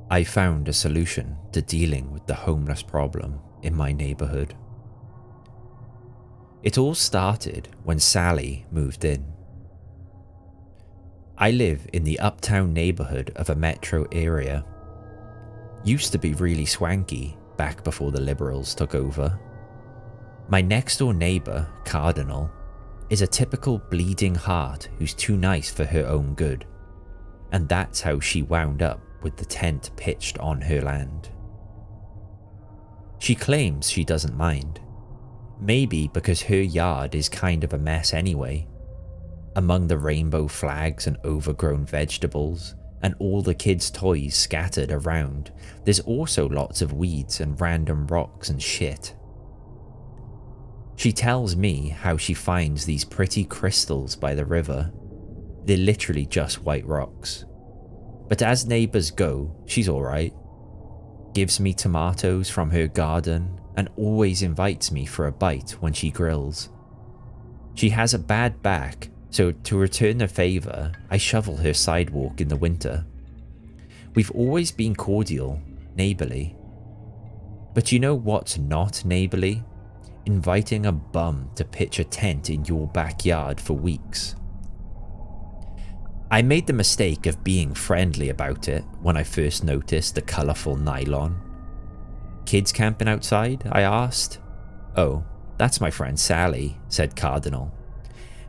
I found a solution to dealing with the homeless problem in my neighborhood. It all started when Sally moved in. I live in the uptown neighborhood of a metro area. Used to be really swanky back before the liberals took over. My next door neighbor, Cardinal, is a typical bleeding heart who's too nice for her own good, and that's how she wound up with the tent pitched on her land. She claims she doesn't mind, maybe because her yard is kind of a mess anyway. Among the rainbow flags and overgrown vegetables and all the kids' toys scattered around, there's also lots of weeds and random rocks and shit. She tells me how she finds these pretty crystals by the river. They're literally just white rocks. But as neighbors go, she's alright. Gives me tomatoes from her garden and always invites me for a bite when she grills. She has a bad back, so to return the favour, I shovel her sidewalk in the winter. We've always been cordial, neighbourly. But you know what's not neighbourly? Inviting a bum to pitch a tent in your backyard for weeks. I made the mistake of being friendly about it when I first noticed the colourful nylon. Kids camping outside? I asked. Oh, that's my friend Sally, said Cardinal.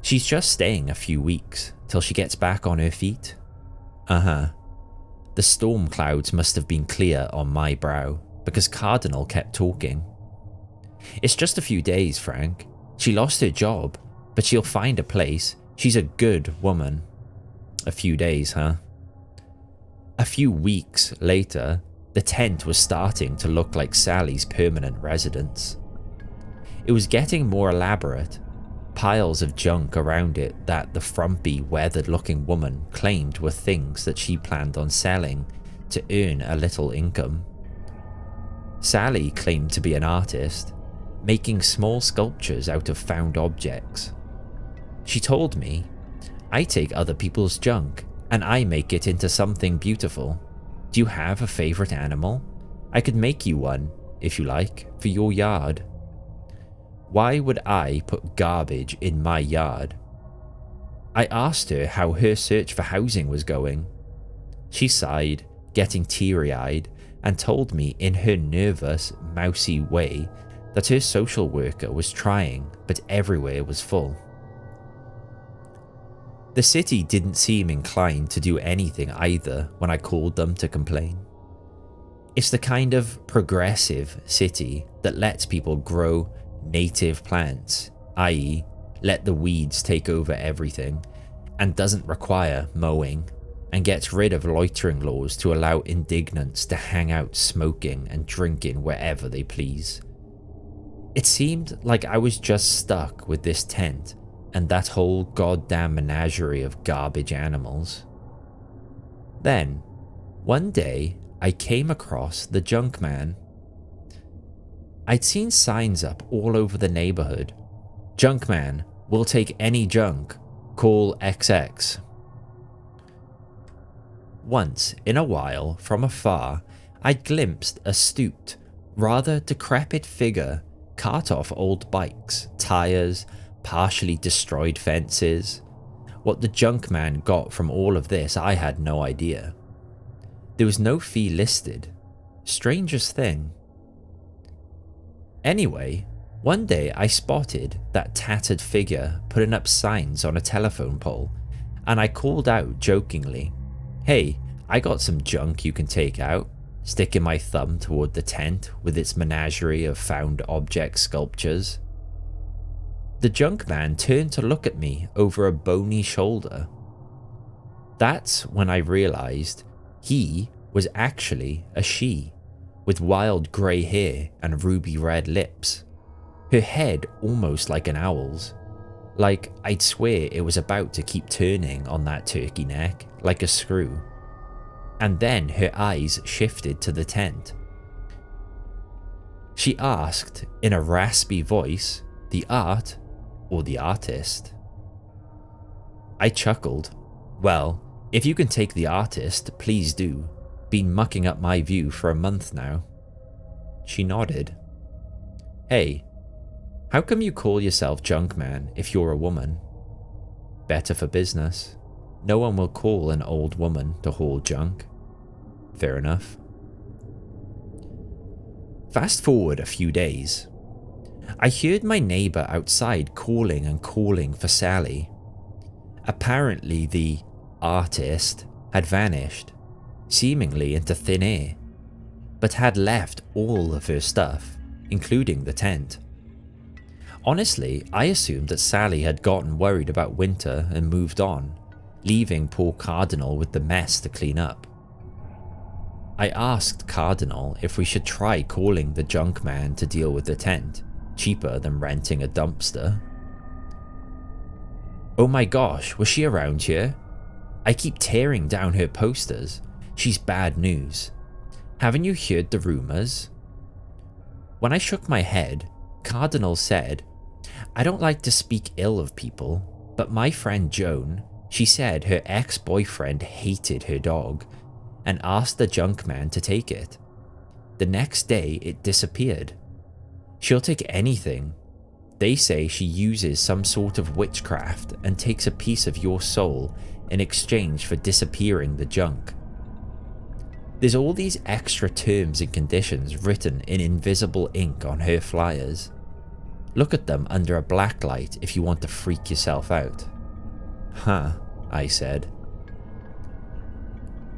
She's just staying a few weeks till she gets back on her feet. Uh-huh. The storm clouds must have been clear on my brow because Cardinal kept talking. It's just a few days, Frank. She lost her job, but she'll find a place. She's a good woman. A few days, huh? A few weeks later, the tent was starting to look like Sally's permanent residence. It was getting more elaborate, piles of junk around it that the frumpy, weathered-looking woman claimed were things that she planned on selling to earn a little income. Sally claimed to be an artist, making small sculptures out of found objects. She told me, I take other people's junk and I make it into something beautiful. Do you have a favorite animal? I could make you one, if you like, for your yard. Why would I put garbage in my yard? I asked her how her search for housing was going. She sighed, getting teary-eyed, and told me in her nervous, mousy way that her social worker was trying, but everywhere was full. The city didn't seem inclined to do anything either when I called them to complain. It's the kind of progressive city that lets people grow native plants, i.e., let the weeds take over everything, and doesn't require mowing, and gets rid of loitering laws to allow indignants to hang out smoking and drinking wherever they please. It seemed like I was just stuck with this tent and that whole goddamn menagerie of garbage animals. Then, one day, I came across the Junkman. I'd seen signs up all over the neighborhood. Junkman, we'll take any junk. Call XX. Once in a while, from afar, I glimpsed a stooped, rather decrepit figure cart off old bikes, tires, partially destroyed fences. What the Junkman got from all of this, I had no idea. There was no fee listed. Strangest thing. Anyway, one day I spotted that tattered figure putting up signs on a telephone pole, and I called out jokingly, "Hey, I got some junk you can take out," sticking my thumb toward the tent with its menagerie of found object sculptures. The Junkman turned to look at me over a bony shoulder. That's when I realized he was actually a she, with wild grey hair and ruby red lips. Her head almost like an owl's. Like I'd swear it was about to keep turning on that turkey neck, like a screw. And then her eyes shifted to the tent. She asked in a raspy voice, the art or the artist? I chuckled. Well, if you can take the artist, please do. Been mucking up my view for a month now. She nodded. Hey, how come you call yourself Junkman if you're a woman? Better for business. No one will call an old woman to haul junk. Fair enough. Fast forward a few days. I heard my neighbour outside calling and calling for Sally. Apparently the artist had vanished, seemingly into thin air, but had left all of her stuff, including the tent. Honestly, I assumed that Sally had gotten worried about winter and moved on, leaving poor Cardinal with the mess to clean up. I asked Cardinal if we should try calling the junk man to deal with the tent, cheaper than renting a dumpster. Oh my gosh, was she around here? I keep tearing down her posters. She's bad news. Haven't you heard the rumours? When I shook my head, Cardinal said, I don't like to speak ill of people, but my friend Joan, she said her ex-boyfriend hated her dog and asked the junk man to take it. The next day it disappeared. She'll take anything. They say she uses some sort of witchcraft and takes a piece of your soul in exchange for disappearing the junk. There's all these extra terms and conditions written in invisible ink on her flyers. Look at them under a black light if you want to freak yourself out. Huh, I said.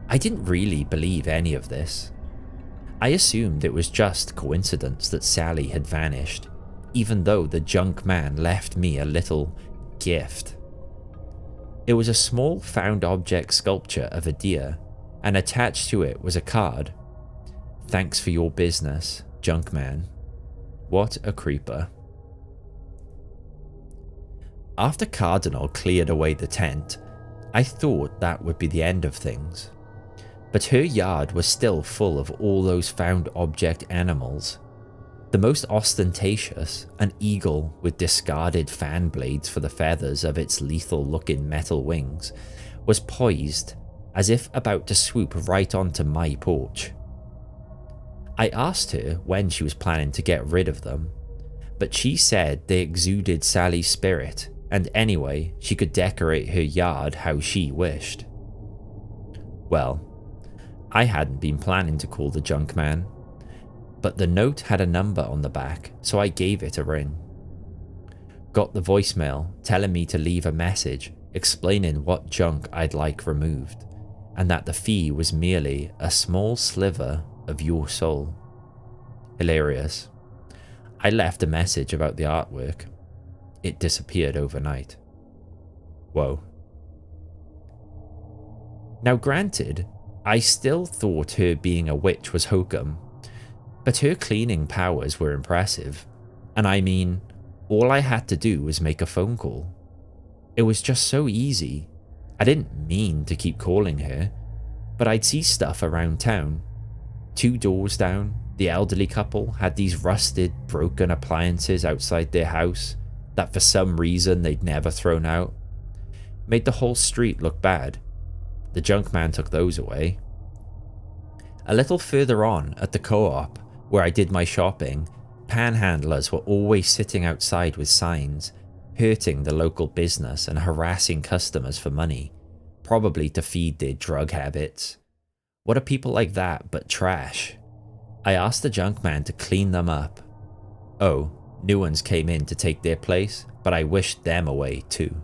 I didn't really believe any of this. I assumed it was just coincidence that Sally had vanished, even though the junk man left me a little gift. It was a small found object sculpture of a deer, and attached to it was a card. Thanks for your business, junk man. What a creeper. After Cardinal cleared away the tent, I thought that would be the end of things. But her yard was still full of all those found object animals. The most ostentatious, an eagle with discarded fan blades for the feathers of its lethal looking metal wings, was poised as if about to swoop right onto my porch. I asked her when she was planning to get rid of them, but she said they exuded Sally's spirit, and anyway, she could decorate her yard how she wished. Well, I hadn't been planning to call the junk man, but the note had a number on the back, so I gave it a ring. Got the voicemail telling me to leave a message explaining what junk I'd like removed, and that the fee was merely a small sliver of your soul. Hilarious. I left a message about the artwork. It disappeared overnight. Whoa. Now granted, I still thought her being a witch was hokum, but her cleaning powers were impressive, and I mean, all I had to do was make a phone call. It was just so easy. I didn't mean to keep calling her, but I'd see stuff around town. 2 doors down, the elderly couple had these rusted, broken appliances outside their house that for some reason they'd never thrown out. Made the whole street look bad. The junk man took those away. A little further on, at the co-op, where I did my shopping, panhandlers were always sitting outside with signs, hurting the local business and harassing customers for money, probably to feed their drug habits. What are people like that but trash? I asked the junk man to clean them up. Oh, new ones came in to take their place, but I wished them away too.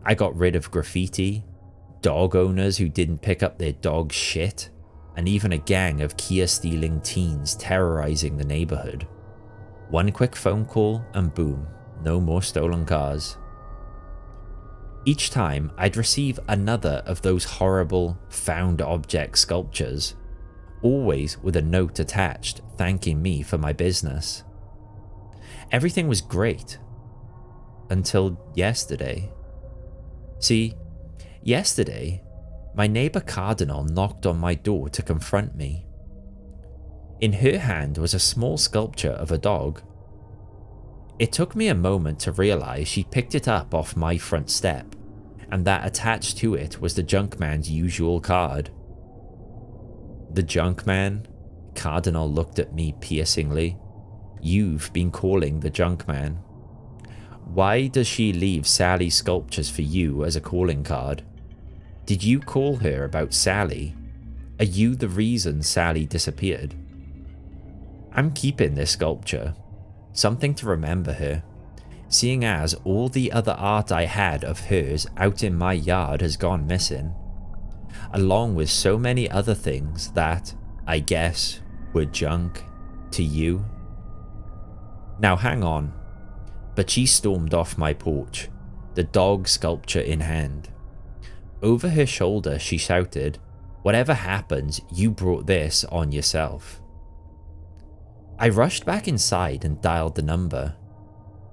I got rid of graffiti, dog owners who didn't pick up their dog's shit, and even a gang of Kia-stealing teens terrorizing the neighborhood. One quick phone call and boom, no more stolen cars. Each time I'd receive another of those horrible found object sculptures, always with a note attached thanking me for my business. Everything was great until yesterday. See, yesterday, my neighbor Cardinal knocked on my door to confront me. In her hand was a small sculpture of a dog. It took me a moment to realize she picked it up off my front step, and that attached to it was the junk man's usual card. The Junkman? Cardinal looked at me piercingly. You've been calling the Junkman. Why does she leave Sally's sculptures for you as a calling card? Did you call her about Sally? Are you the reason Sally disappeared? I'm keeping this sculpture. Something to remember her. Seeing as all the other art I had of hers out in my yard has gone missing. Along with so many other things that, I guess, were junk to you. Now hang on. But she stormed off my porch, the dog sculpture in hand. Over her shoulder she shouted, "Whatever happens, you brought this on yourself." I rushed back inside and dialed the number.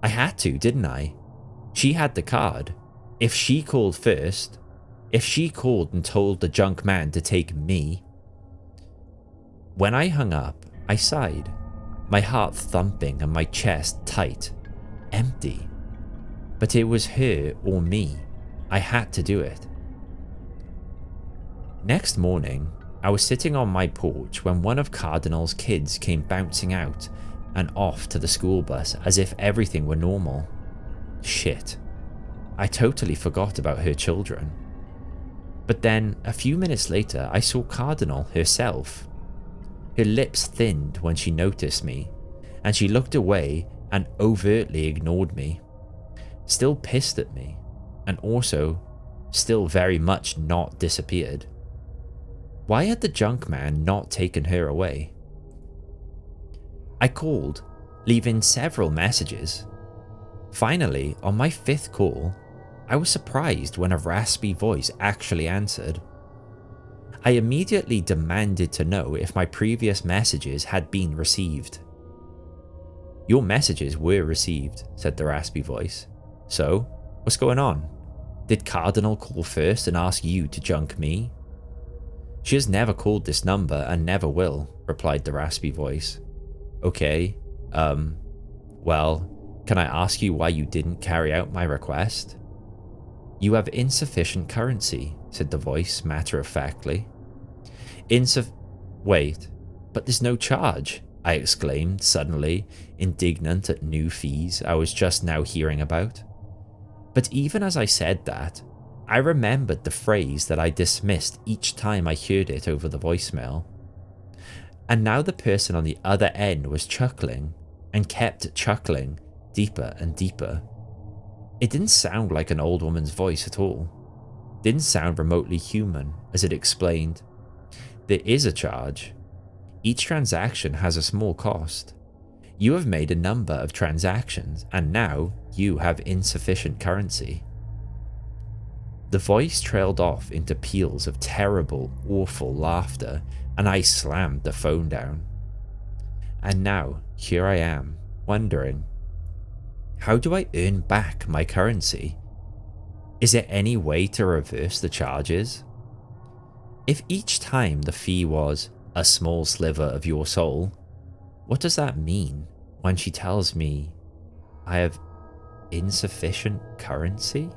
I had to, didn't I? She had the card. If she called first, if she called and told the junk man to take me. When I hung up, I sighed, my heart thumping and my chest tight, empty. But it was her or me. I had to do it. Next morning, I was sitting on my porch when one of Cardinal's kids came bouncing out and off to the school bus as if everything were normal. Shit. I totally forgot about her children. But then, a few minutes later, I saw Cardinal herself. Her lips thinned when she noticed me, and she looked away and overtly ignored me. Still pissed at me, and also still very much not disappeared. Why had the junk man not taken her away? I called, leaving several messages. Finally, on my 5th call, I was surprised when a raspy voice actually answered. I immediately demanded to know if my previous messages had been received. "Your messages were received," said the raspy voice. "So, what's going on? Did Cardinal call first and ask you to junk me?" "She has never called this number and never will," replied the raspy voice. "Okay, well, can I ask you why you didn't carry out my request?" "You have insufficient currency," said the voice matter-of-factly. Wait, but there's no charge," I exclaimed suddenly, indignant at new fees I was just now hearing about. But even as I said that, I remembered the phrase that I dismissed each time I heard it over the voicemail. And now the person on the other end was chuckling, and kept chuckling, deeper and deeper. It didn't sound like an old woman's voice at all. Didn't sound remotely human, as it explained. "There is a charge. Each transaction has a small cost. You have made a number of transactions, and now you have insufficient currency." The voice trailed off into peals of terrible, awful laughter, and I slammed the phone down. And now, here I am, wondering, how do I earn back my currency? Is there any way to reverse the charges? If each time the fee was a small sliver of your soul, what does that mean when she tells me I have insufficient currency?